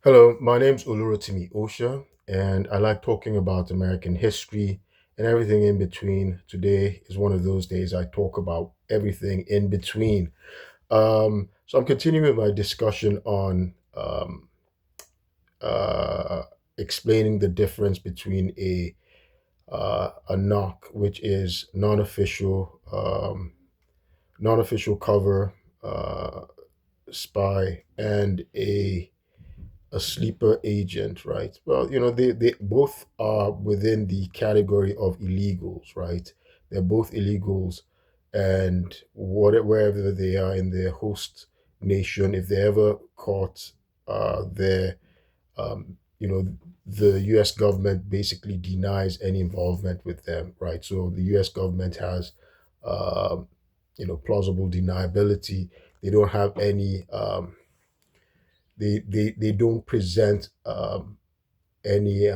Hello, my name's Olurotimi Osha, and I like talking about American history and everything in between. Today is one of those days I talk about everything in between. So I'm continuing my discussion on uh, explaining the difference between a knock, which is non-official cover uh, spy, and a sleeper agent, right? Well, they both are within the category of illegals, right? They're both illegals, and wherever they are in their host nation, if they're ever caught, they're you know, the U.S. government basically denies any involvement with them, right? So the U.S. government has, um, plausible deniability. They don't have any. They don't present any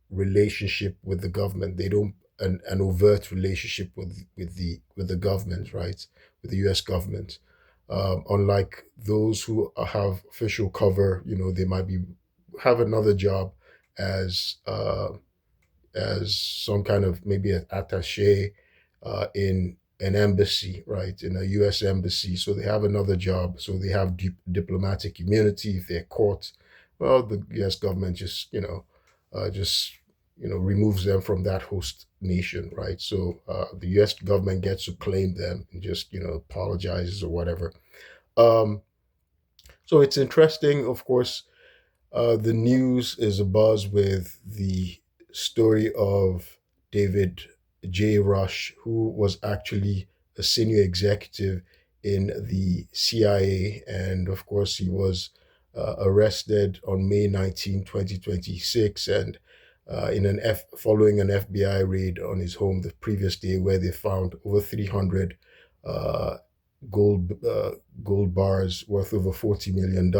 relationship with the government. They don't an overt relationship with the government, right? With the U.S. government. Unlike those who have official cover, they might be have another job as as some kind of maybe an attaché in an embassy, right, in a U.S. embassy. So they have another job. So they have diplomatic immunity if they're caught. Well, the U.S. government just removes them from that host nation, right? So the U.S. government gets to claim them and just apologizes or whatever. Um, so it's interesting, of course. The news is abuzz with the story of David J. Rush, who was actually a senior executive in the CIA. And of course, he was arrested on May 19, 2026, and following an FBI raid on his home the previous day, where they found over 300 uh, gold uh, gold bars worth over $40 million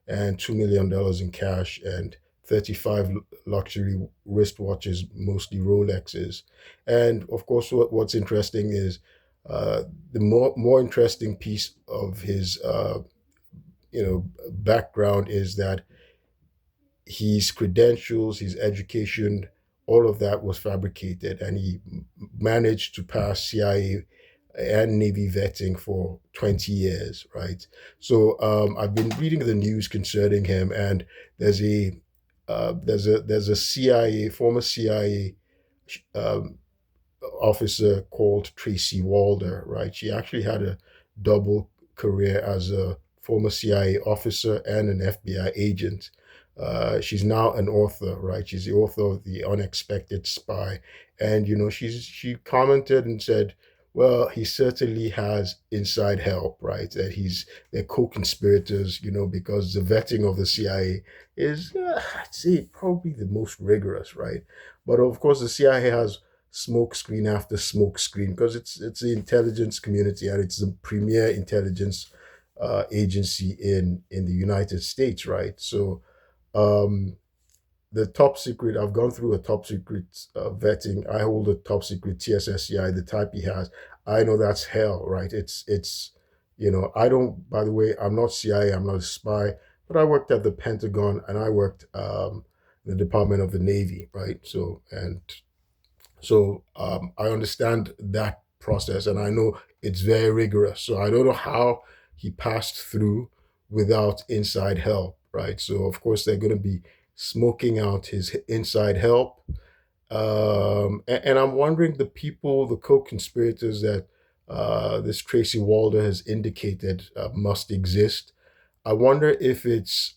and $2 million in cash and 35 luxury wristwatches, mostly Rolexes. And of course, what's interesting is the more interesting piece of his background is that his credentials, his education, all of that was fabricated, and he managed to pass CIA and Navy vetting for 20 years, right? So I've been reading the news concerning him, and there's a CIA former CIA um, officer called Tracy Walder, right? She actually had a double career as a former CIA officer and an FBI agent. She's now an author, right? She's the author of The Unexpected Spy. And, she commented and said, well, he certainly has inside help, right? That they're co-conspirators, because the vetting of the CIA is, I'd say, probably the most rigorous, right? But of course, the CIA has smoke screen after smoke screen because it's the intelligence community, and it's the premier intelligence agency in the United States, right? So um, the top secret, I've gone through a top secret vetting. I hold a top secret TSSCI, the type he has. I know that's hell, right? I don't, by the way, I'm not CIA, I'm not a spy, but I worked at the Pentagon, and I worked in the Department of the Navy, right? So I understand that process, and I know it's very rigorous. So I don't know how he passed through without inside help, right? So of course they're going to be smoking out his inside help, and I'm wondering the people, the co-conspirators that this Tracy Walder has indicated must exist. I wonder if it's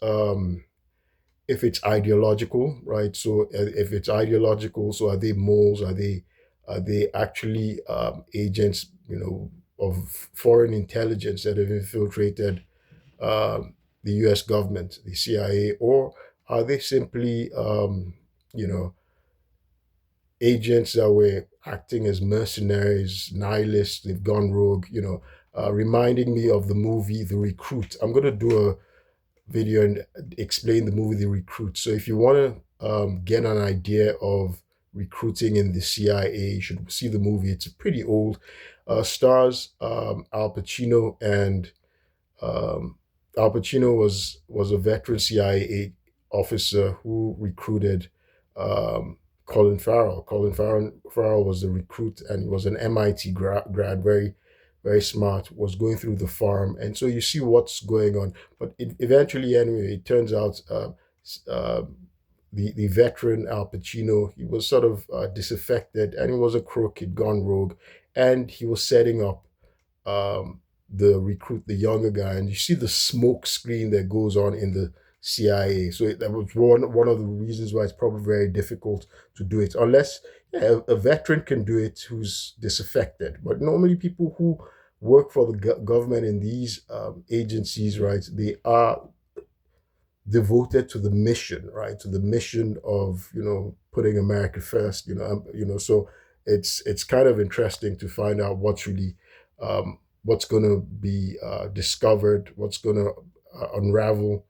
ideological, right? So if it's ideological, so are they moles? Are they actually agents, of foreign intelligence that have infiltrated the U.S. government, the CIA, or are they simply, you know, agents that were acting as mercenaries, nihilists? They've gone rogue, reminding me of the movie The Recruit. I'm going to do a video and explain the movie The Recruit. So if you want to get an idea of recruiting in the CIA, you should see the movie. It's pretty old. Stars Al Pacino and um, Al Pacino was a veteran CIA officer who recruited Colin Farrell. Farrell was the recruit, and he was an MIT grad, very smart. Was going through the farm, and so you see what's going on. But eventually, anyway, it turns out uh, the veteran Al Pacino, he was sort of disaffected, and he was a crook. He'd gone rogue, and he was setting up um, the recruit, the younger guy, and you see the smoke screen that goes on in the CIA. So that was one of the reasons why it's probably very difficult to do it, unless yeah, a veteran can do it who's disaffected. But normally, people who work for the government in these agencies, right, they are devoted to the mission, right, to the mission of putting America first. So it's kind of interesting to find out what's going to be discovered, what's going to unravel,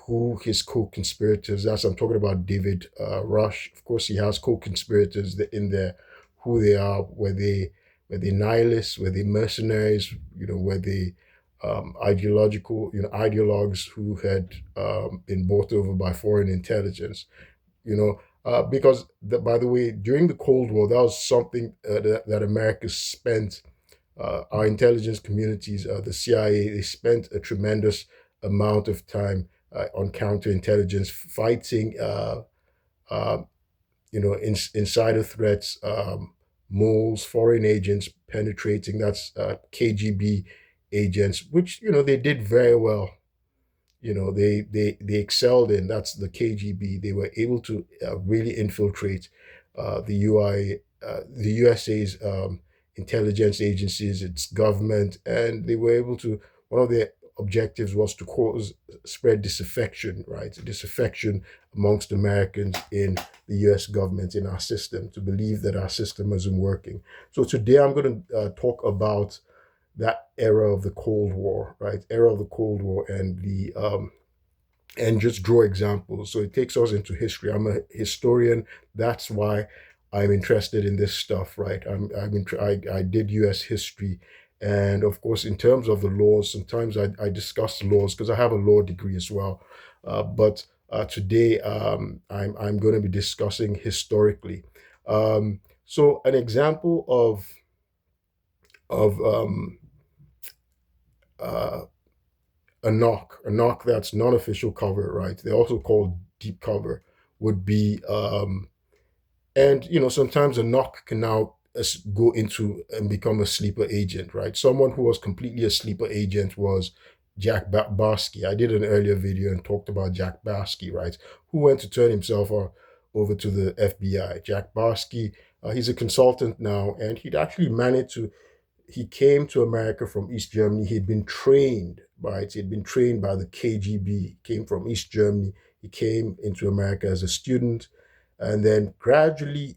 who his co-conspirators. As I'm talking about David Rush, of course, he has co-conspirators in there, who they are, were they nihilists, were they mercenaries, were they ideological, ideologues who had been bought over by foreign intelligence, because by the way, during the Cold War, that was something that America spent. Our intelligence communities, the CIA, they spent a tremendous amount of time on counterintelligence, fighting, uh, insider threats, moles, foreign agents penetrating. That's KGB agents, which they did very well. They excelled in. That's the KGB. They were able to really infiltrate the USA's intelligence agencies, its government, and they were able to. One of their objectives was to spread disaffection, right? Disaffection amongst Americans in the U.S. government, in our system, to believe that our system isn't working. So today I'm going to talk about that era of the Cold War, right? Era of the Cold War, and just draw examples. So it takes us into history. I'm a historian. That's why I'm interested in this stuff, right? I did U.S. history, and of course, in terms of the laws, sometimes I discuss laws because I have a law degree as well. But today, I'm going to be discussing historically. So an example of uh, a knock that's non-official cover, right? They're also called deep cover, would be, and sometimes a knock can now go into and become a sleeper agent, right? Someone who was completely a sleeper agent was Jack Barsky. I did an earlier video and talked about Jack Barsky, right? Who went to turn himself over to the FBI. Jack Barsky, he's a consultant now, and he'd actually managed to he came to America from East Germany. He'd been trained, right? He'd been trained by the KGB. He came from East Germany. He came into America as a student, and then gradually,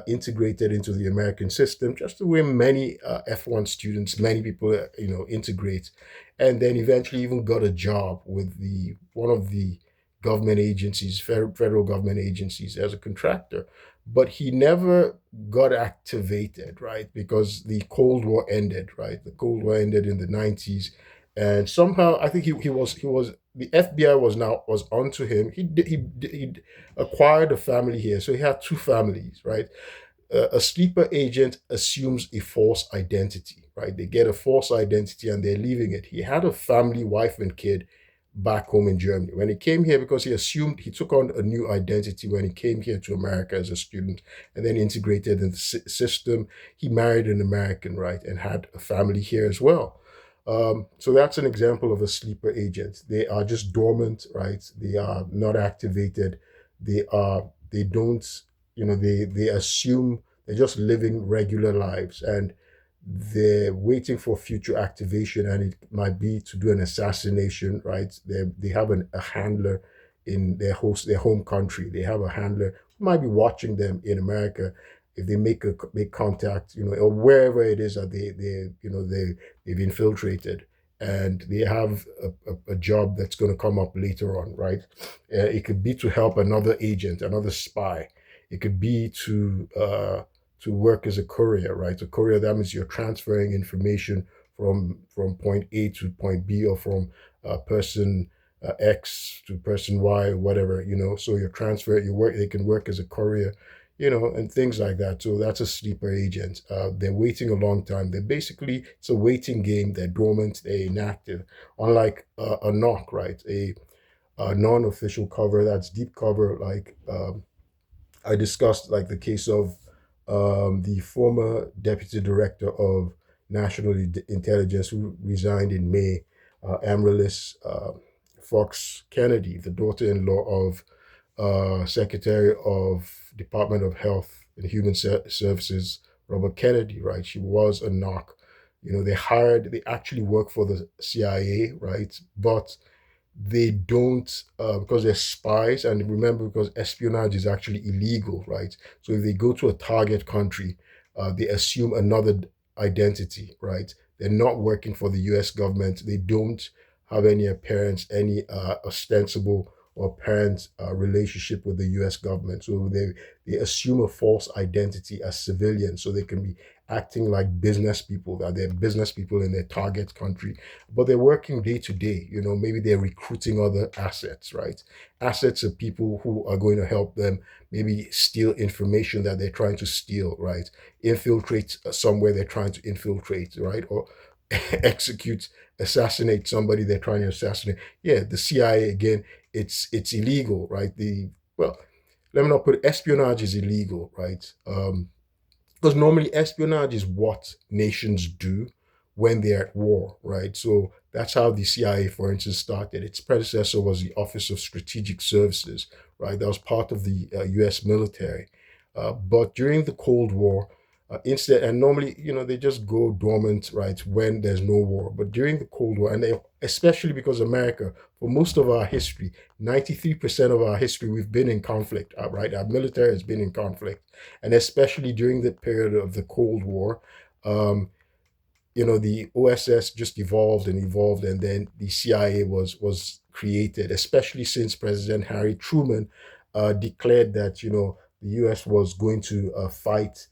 integrated into the American system, just the way many F1 students, many people, integrate, and then eventually even got a job with the one of the government agencies, federal government agencies, as a contractor. But he never got activated, right? Because the Cold War ended, right? The Cold War ended in the 90s, and somehow I think he was the FBI was onto him. He acquired a family here, so he had two families, right? A sleeper agent assumes a false identity, right? They get a false identity and they're leaving it. He had a family, wife and kid back home in Germany. When he came here, because he assumed he took on a new identity when he came here to America as a student and then integrated in the system, he married an American, right, and had a family here as well. So that's an example of a sleeper agent. They are just dormant, right? They are not activated. They don't, they assume they're just living regular lives, and they're waiting for future activation, and it might be to do an assassination, right? They have a handler in their home country. They have a handler who might be watching them in America. If they make contact, or wherever it is that they've infiltrated, and they have a job that's going to come up later on, right? It could be to help another agent, another spy. It could be to work as a courier, right? A courier, that means you're transferring information from point A to point B, or from person X to person Y, whatever, so your transfer, your work, they can work as a courier, and things like that. So that's a sleeper agent. They're waiting a long time. They're basically, it's a waiting game. They're dormant, they're inactive, unlike a knock, right? A non-official cover, that's deep cover, like I discussed, like the case of the former deputy director of national intelligence who resigned in May, Amaryllis Fox Kennedy, the daughter-in-law of Secretary of Department of Health and Human Services Robert Kennedy, right? She was a knock. They actually work for the CIA, right? But they don't, because they're spies, and remember, because espionage is actually illegal, right? So if they go to a target country, they assume another identity, right? They're not working for the US government. They don't have any appearance, any ostensible or apparent relationship with the US government. So they assume a false identity as civilians, so they can be acting like business people, that they're business people in their target country, but they're working day to day. Maybe they're recruiting other assets, right? Assets of people who are going to help them maybe steal information that they're trying to steal, right? Infiltrate somewhere they're trying to infiltrate, right? Or execute, assassinate somebody they're trying to assassinate. Yeah, the CIA, again, it's illegal, right? Well, let me not put espionage is illegal, right? Because normally espionage is what nations do when they're at war, right? So that's how the CIA, for instance, started. Its predecessor was the Office of Strategic Services, right? That was part of the U.S. military. But during the Cold War, instead, and normally, they just go dormant, right, when there's no war. But during the Cold War, and especially because America, for most of our history, 93% of our history, we've been in conflict, right? Our military has been in conflict, and especially during the period of the Cold War, um, the OSS just evolved and evolved, and then the CIA was created, especially since President Harry Truman declared that the U.S. was going to fight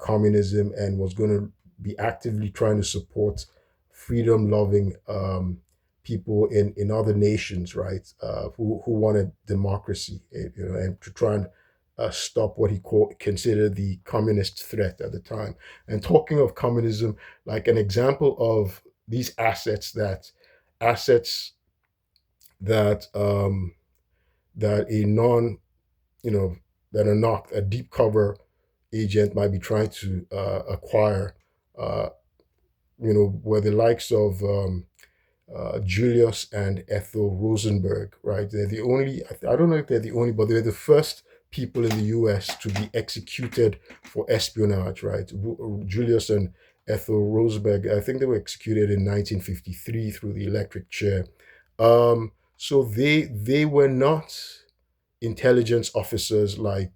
communism and was going to be actively trying to support freedom-loving people in other nations, right? Who wanted democracy, and to try and stop what he considered the communist threat at the time. And talking of communism, like an example of these assets that that a non you know that a deep cover agent might be trying to acquire, uh, where the likes of Julius and Ethel Rosenberg, right? They're the only, I don't know if they're the only, but they're the first people in the US to be executed for espionage, right? Julius and Ethel Rosenberg, I think they were executed in 1953 through the electric chair. So they were not intelligence officers like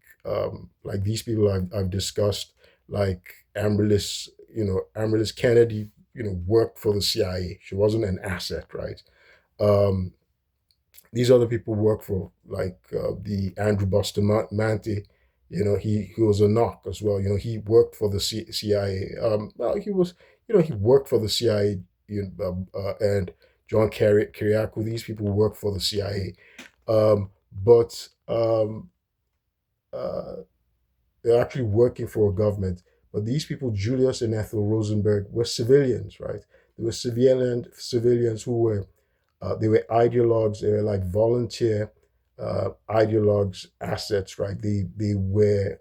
these people I've discussed, like Amaryllis Kennedy, worked for the CIA. She wasn't an asset, right? Um, these other people work for, like the Andrew Bustamante. He was a knock as well. He worked for the CIA. Well, he worked for the CIA. And John Kiriakou. These people work for the CIA. But uh, they're actually working for a government. But these people, Julius and Ethel Rosenberg, were civilians, right? They were civilians who were they were ideologues. They were like volunteer ideologues, assets, right? They were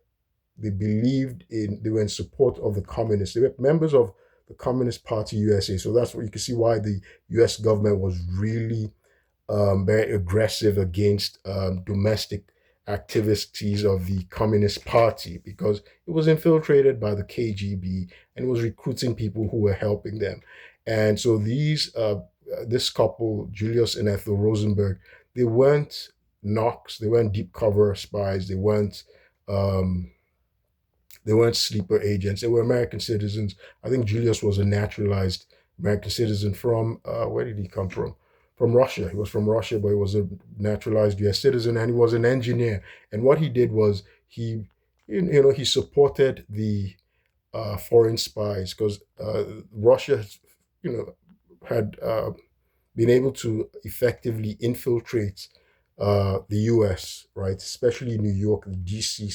in support of the communists. They were members of the Communist Party USA. So that's what you can see why the U.S. government was really very aggressive against domestic activities of the Communist Party, because it was infiltrated by the KGB and it was recruiting people who were helping them. And so this couple, Julius and Ethel Rosenberg, they weren't knocks, they weren't deep cover spies, um, they weren't sleeper agents. They were American citizens. I think Julius was a naturalized American citizen from, where did he come from? From Russia. He was from Russia, but he was a naturalized U.S. citizen, and he was an engineer. And what he did was he supported the foreign spies, because Russia, you know, had been able to effectively infiltrate the U.S., right, especially New York, the D.C.,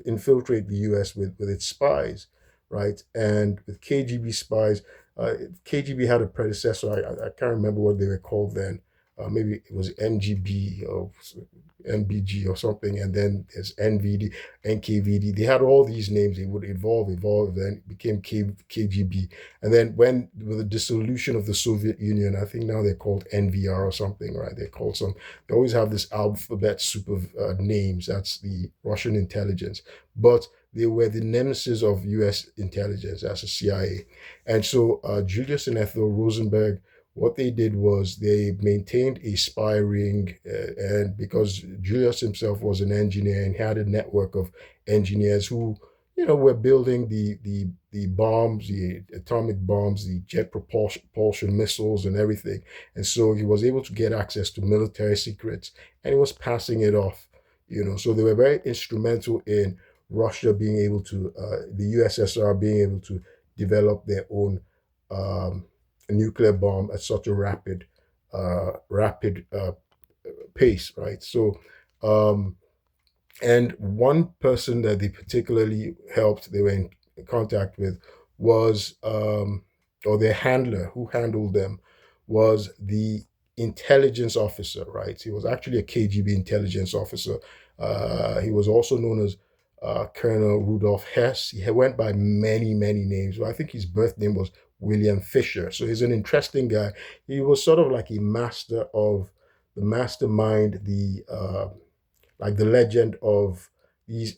infiltrate the U.S. with its spies, right, and with KGB spies. KGB had a predecessor. I can't remember what they were called then. Maybe it was MGB or MBG or something, and then there's NVD, NKVD. They had all these names. They would evolve, then it became KGB. And then when with the dissolution of the Soviet Union, I think now they're called NVR or something, right? They're called some. They always have this alphabet soup of names. That's the Russian intelligence, but they were the nemesis of U.S. intelligence as a CIA. And so Julius and Ethel Rosenberg, what they did was they maintained a spy ring, and because Julius himself was an engineer and had a network of engineers who, were building the bombs, the atomic bombs, the jet propulsion missiles, and everything. And so he was able to get access to military secrets, and he was passing it off. So they were very instrumental in Russia being able to, the USSR being able to develop their own um, nuclear bomb at such a rapid pace, right? So, um, and one person that they particularly helped, they were in contact with, was, or their handler who handled them, was the intelligence officer, right? He was actually a KGB intelligence officer. He was also known as Colonel Rudolf Hess. He went by many, many names. Well, I think his birth name was William Fisher. So he's an interesting guy. He was sort of like a master of the mastermind, the like the legend of these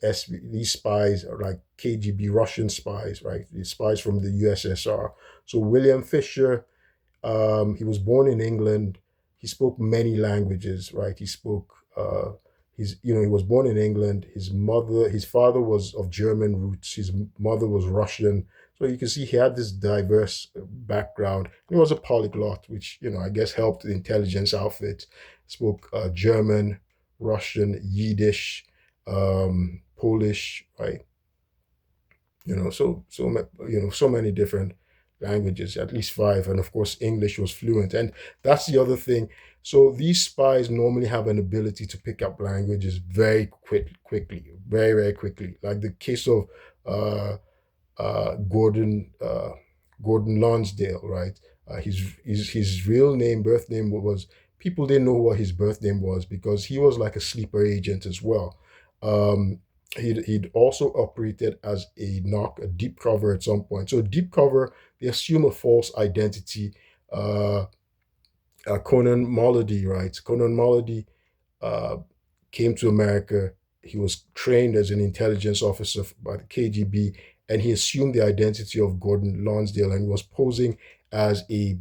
spies are like KGB Russian spies, right? These spies from the USSR. So William Fisher, he was born in England. He spoke many languages, right? He spoke. He was born in England. His father was of German roots. His mother was Russian. So you can see he had this diverse background. He was a polyglot, which I guess helped the intelligence outfit. Spoke German, Russian, Yiddish, Polish, right? So many different languages, at least five, and of course English was fluent. And that's the other thing. So these spies normally have an ability to pick up languages very quickly, very very quickly. Like the case of uh, Gordon Lonsdale, right? His real name, birth name was, people didn't know what his birth name was because he was like a sleeper agent as well. Um, he'd also operated as a deep cover at some point. So deep cover, they assume a false identity. Uh, Konon Molody, right? Konon Molody uh, came to America. He was trained as an intelligence officer by the KGB, and he assumed the identity of Gordon Lonsdale and was posing as a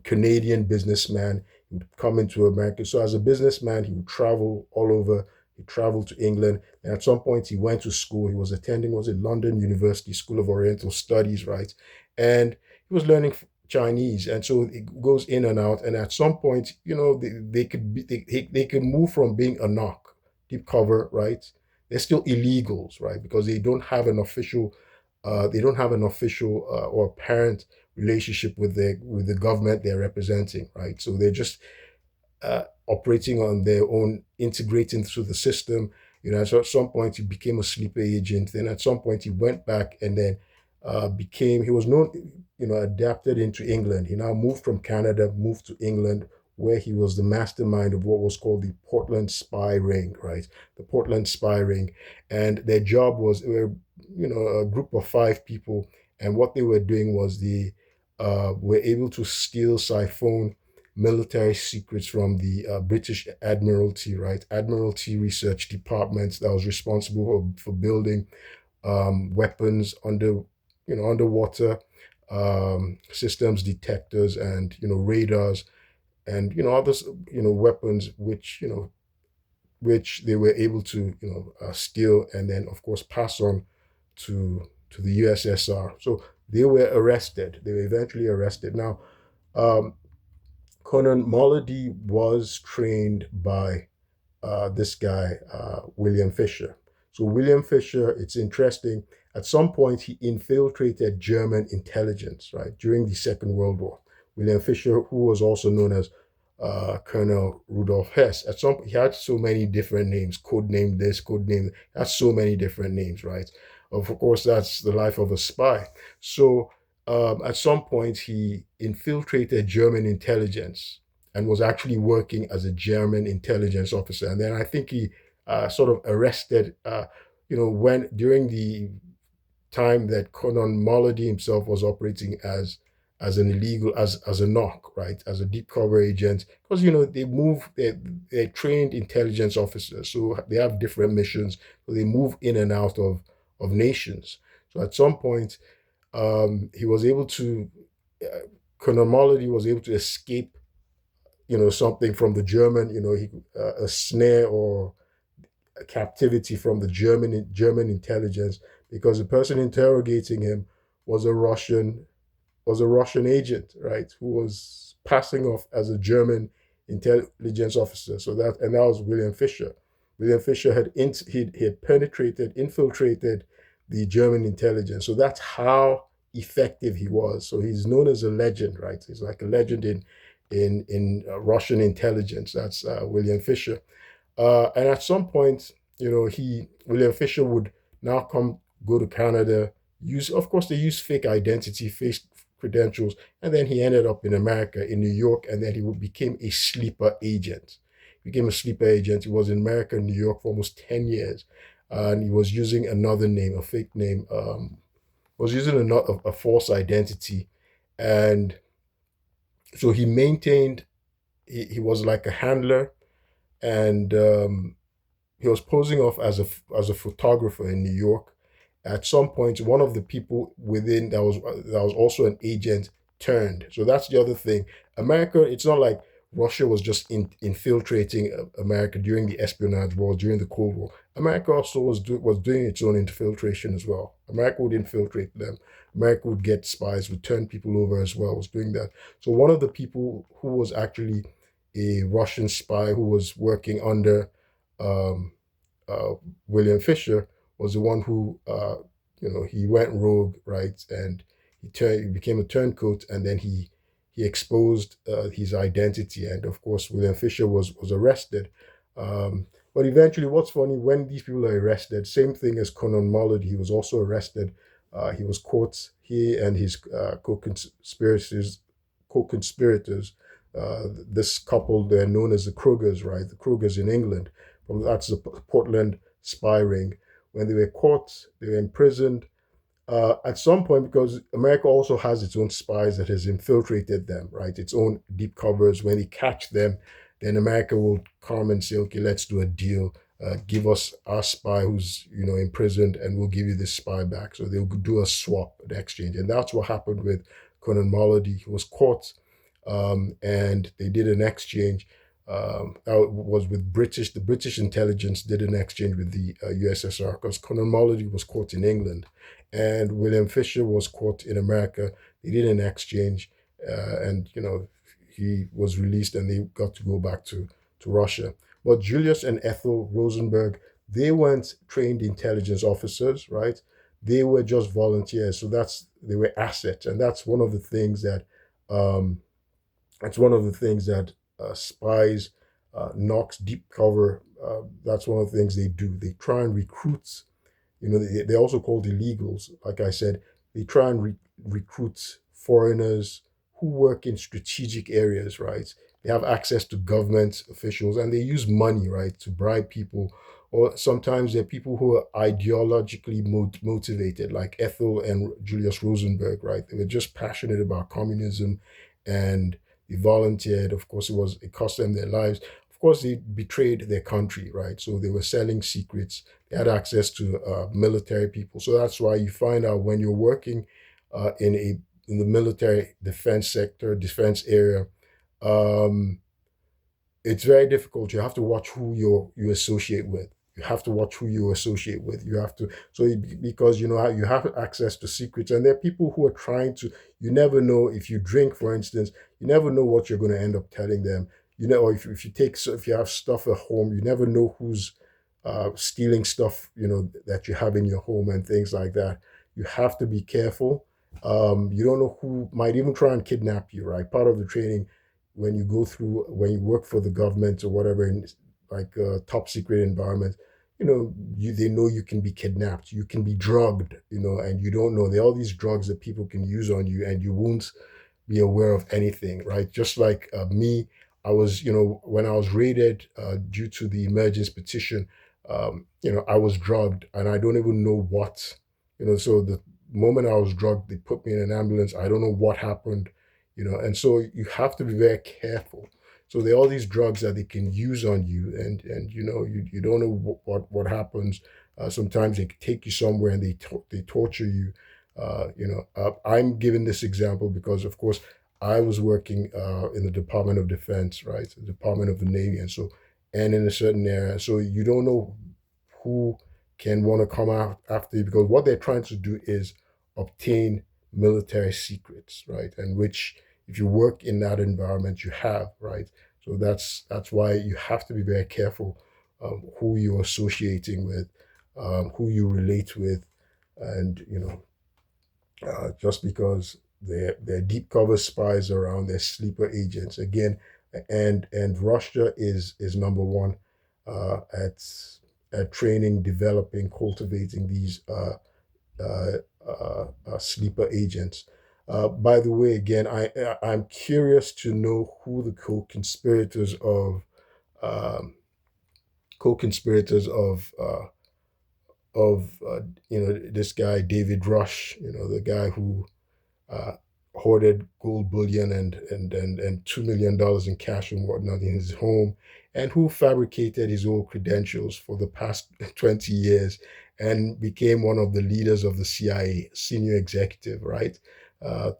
Canadian businessman. He would come into America. So, as a businessman, he would travel all over. He traveled to England, and at some point, he went to school. He was attending, was it London University School of Oriental Studies, right? And he was learning Chinese, and so it goes in and out. And at some point, they could move from being a knock, deep cover, right? They're still illegals, right? Because they don't have an official or apparent relationship with the government they're representing, right? So they're just operating on their own, integrating through the system. So at some point he became a sleeper agent. Then at some point he went back and then he was known, adapted into England. He now moved from Canada, moved to England, where he was the mastermind of what was called the Portland Spy Ring, right? The Portland Spy Ring. And their job was, a group of five people. And what they were doing was they were able to siphon military secrets from the British Admiralty, right? Admiralty Research Department that was responsible for building weapons underwater systems, detectors, and radars, and others, weapons which they were able to steal and then of course pass on to the USSR. So they were arrested. They were eventually arrested. Now, um, Konon Molody was trained by this guy, William Fisher. So, William Fisher, it's interesting, at some point he infiltrated German intelligence, right, during the Second World War. William Fisher, who was also known as Colonel Rudolph Hess. At some he had so many different names, code name this, code name. That's so many different names, right? Of course, that's the life of a spy. So at some point, he infiltrated German intelligence and was actually working as a German intelligence officer. And then I think he sort of arrested, when during the time that Konon Molody himself was operating as an illegal as a knock, right, as a deep cover agent, because they're trained intelligence officers, so they have different missions, so they move in and out of nations. So at some point, he was able to Konon Molody was able to escape, something from the German, a snare or a captivity from the German intelligence, because the person interrogating him was a Russian was a Russian agent, right, who was passing off as a German intelligence officer. That was William Fisher. William Fisher he had infiltrated the German intelligence. So that's how effective he was. So he's known as a legend, right? He's like a legend in Russian intelligence. That's William Fisher. And at some point, William Fisher would now go to Canada. Of course, they use fake identity, fake credentials, and then he ended up in America, in New York, and then became a sleeper agent. He became a sleeper agent. He was in America, New York, for almost 10 years, and he was using another name, a fake name. Was using a false identity, and so he maintained. He was like a handler, and he was posing off as a photographer in New York. At some point, one of the people within that was also an agent turned. So that's the other thing. America, it's not like Russia was just infiltrating America during the espionage war, during the Cold War. America also was doing its own infiltration as well. America would infiltrate them. America would get spies, would turn people over as well. Was doing that. So one of the people who was actually a Russian spy who was working under um, uh, William Fisher was the one who, he went rogue, right, and he became a turncoat, and then he exposed his identity, and of course, William Fisher was arrested. But eventually, what's funny, when these people are arrested, same thing as Konon Molody, he was also arrested. He was caught. He and his co-conspirators, this couple, they're known as the Krugers, right? The Krugers in England. That's the Portland spy ring. When they were caught, they were imprisoned. At some point, because America also has its own spies that has infiltrated them, right? Its own deep covers. When they catch them, then America will come and say, okay, let's do a deal. Give us our spy who's imprisoned, and we'll give you this spy back. So they'll do a swap, an exchange, and that's what happened with Konon Molody. He was caught, and they did an exchange. That was with the British intelligence did an exchange with the USSR, because Konon Molody was caught in England and William Fisher was caught in America. They did an exchange, and he was released, and they got to go back to Russia. But Julius and Ethel Rosenberg, they weren't trained intelligence officers, right? They were just volunteers. So they were assets, and um, that's one of the things that spies, knocks, deep cover. That's one of the things they do. They try and recruit. They're also called illegals. Like I said, they try and recruit foreigners who work in strategic areas, right? They have access to government officials, and they use money, right, to bribe people. Or sometimes they're people who are ideologically motivated, like Ethel and Julius Rosenberg, right? They were just passionate about communism, and they volunteered. Of course, it cost them their lives. Of course, they betrayed their country, right? So they were selling secrets. They had access to military people. So that's why you find out when you're working in the military defense sector, defense area, um, it's very difficult. You have to watch who you associate with. You have to watch who you associate with. You have to because you have access to secrets, and there are people who are trying to. You never know if you drink, for instance. You never know what you're going to end up telling them. Or if you have stuff at home, you never know who's stealing stuff. That you have in your home and things like that. You have to be careful, You don't know who might even try and kidnap you, right? Part of the training when you go through, when you work for the government or whatever in like a top secret environment, they know you can be kidnapped, you can be drugged, and you don't know. There are all these drugs that people can use on you and you won't be aware of anything, right? Just like me, I was, when I was raided due to the emergence petition, I was drugged and I don't even know what, so the moment I was drugged, they put me in an ambulance. I don't know what happened, and so you have to be very careful. So there are all these drugs that they can use on you, and you don't know what happens. Sometimes they take you somewhere and they torture you. I'm giving this example because, of course, I was working in the Department of Defense, right, the Department of the Navy, and in a certain area. So you don't know who can want to come out after you because what they're trying to do is obtain military secrets, right? And which, if you work in that environment, you have, right? So that's why you have to be very careful who you're associating with, who you relate with, and just because they're deep cover spies around, they're sleeper agents again, and Russia is number one at training, developing, cultivating these sleeper agents. By the way, again, I'm curious to know who the um, co-conspirators of this guy David Rush, the guy who uh, hoarded gold bullion and $2 million in cash and whatnot in his home, and who fabricated his own credentials for the past 20 years and became one of the leaders of the CIA, senior executive, right?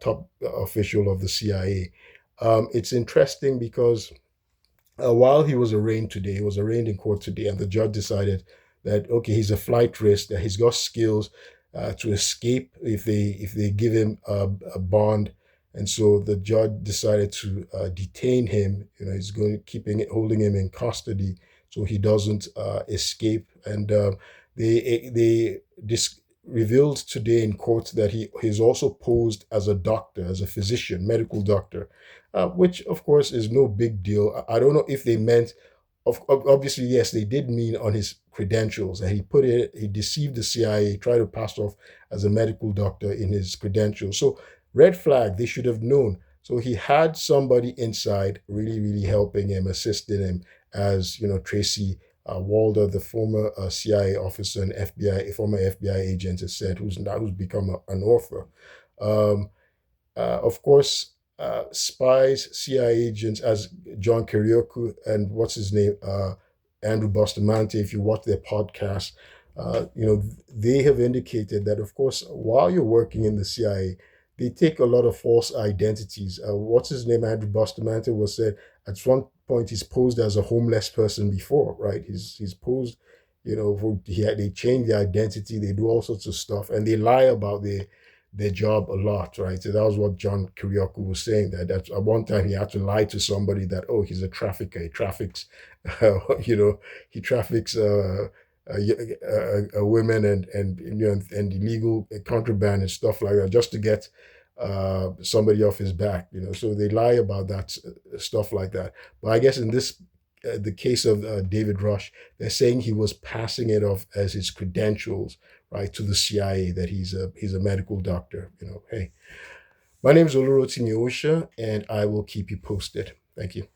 Top official of the CIA. It's interesting because while he was arraigned in court today, and the judge decided that okay, he's a flight risk, that he's got skills to escape if they give him a bond, and so the judge decided to detain him. He's going keeping it, holding him in custody so he doesn't escape. And they revealed today in court that he's also posed as a doctor, as a physician, medical doctor, which of course is no big deal. I don't know if they meant, obviously, yes, they did mean on his credentials, and he deceived the CIA, tried to pass off as a medical doctor in his credentials. So red flag, they should have known. So he had somebody inside really, really helping him, assisting him, as Tracy Walder, the former CIA officer and former FBI agent, has said, who's become an author. Um, of course, spies, CIA agents, as John Kiriakou and what's his name, Andrew Bustamante, if you watch their podcast, they have indicated that, of course, while you're working in the CIA, they take a lot of false identities. What's his name? Andrew Bustamante was said at one point he's posed as a homeless person before, right? He's posed, they change their identity, they do all sorts of stuff, and they lie about their job a lot, right? So that was what John Kiriakou was saying. That at one time he had to lie to somebody that he's a trafficker. He traffics, he traffics women and illegal contraband and stuff like that just to get somebody off his back. So they lie about that stuff like that. But I guess in this the case of David Rush, they're saying he was passing it off as his credentials, right, to the CIA, that he's a medical doctor. Hey, my name is Olurotimi Osha, and I will keep you posted. Thank you.